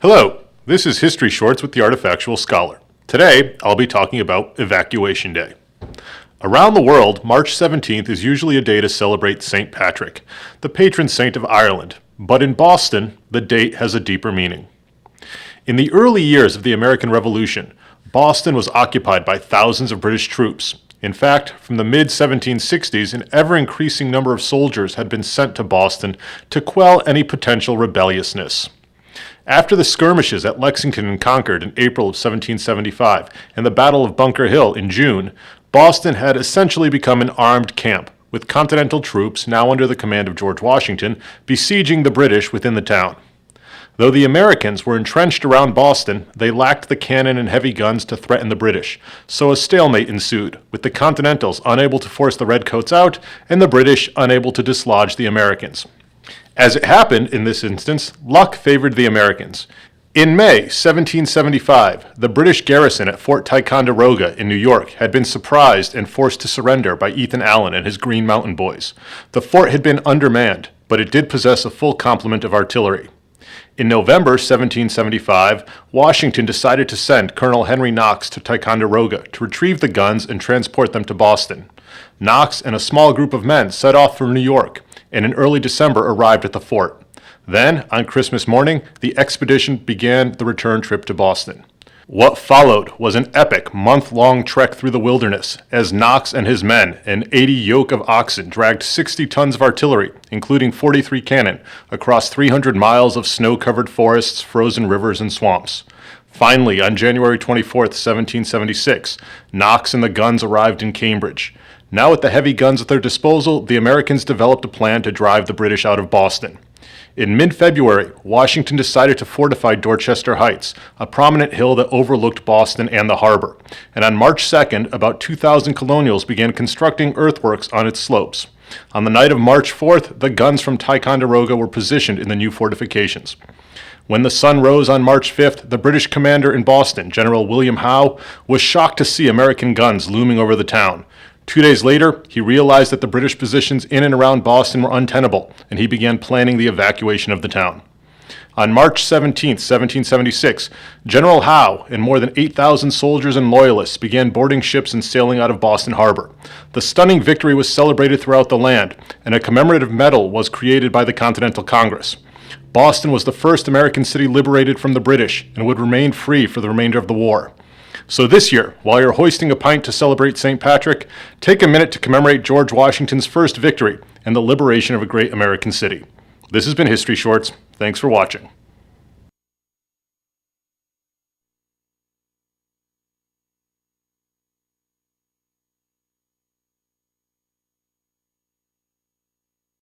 Hello, this is History Shorts with the Artifactual Scholar. Today, I'll be talking about Evacuation Day. Around the world, March 17th is usually a day to celebrate St. Patrick, the patron saint of Ireland, but in Boston, the date has a deeper meaning. In the early years of the American Revolution, Boston was occupied by thousands of British troops. In fact, from the mid-1760s, an ever-increasing number of soldiers had been sent to Boston to quell any potential rebelliousness. After the skirmishes at Lexington and Concord in April of 1775 and the Battle of Bunker Hill in June, Boston had essentially become an armed camp, with Continental troops, now under the command of George Washington, besieging the British within the town. Though the Americans were entrenched around Boston, they lacked the cannon and heavy guns to threaten the British, so a stalemate ensued, with the Continentals unable to force the Redcoats out and the British unable to dislodge the Americans. As it happened in this instance, luck favored the Americans. In May 1775, the British garrison at Fort Ticonderoga in New York had been surprised and forced to surrender by Ethan Allen and his Green Mountain Boys. The fort had been undermanned, but it did possess a full complement of artillery. In November 1775, Washington decided to send Colonel Henry Knox to Ticonderoga to retrieve the guns and transport them to Boston. Knox and a small group of men set off for New York, and in early December arrived at the fort. Then, on Christmas morning, the expedition began the return trip to Boston. What followed was an epic month-long trek through the wilderness, as Knox and his men and 80 yoke of oxen dragged 60 tons of artillery, including 43 cannon, across 300 miles of snow-covered forests, frozen rivers, and swamps. Finally, on January 24, 1776, Knox and the guns arrived in Cambridge. Now with the heavy guns at their disposal, the Americans developed a plan to drive the British out of Boston. In mid-February, Washington decided to fortify Dorchester Heights, a prominent hill that overlooked Boston and the harbor. And on March 2nd, about 2,000 colonials began constructing earthworks on its slopes. On the night of March 4th, the guns from Ticonderoga were positioned in the new fortifications. When the sun rose on March 5th, the British commander in Boston, General William Howe, was shocked to see American guns looming over the town. 2 days later, he realized that the British positions in and around Boston were untenable, and he began planning the evacuation of the town. On March 17, 1776, General Howe and more than 8,000 soldiers and loyalists began boarding ships and sailing out of Boston Harbor. The stunning victory was celebrated throughout the land, and a commemorative medal was created by the Continental Congress. Boston was the first American city liberated from the British and would remain free for the remainder of the war. So this year, while you're hoisting a pint to celebrate St. Patrick, take a minute to commemorate George Washington's first victory and the liberation of a great American city. This has been History Shorts. Thanks for watching.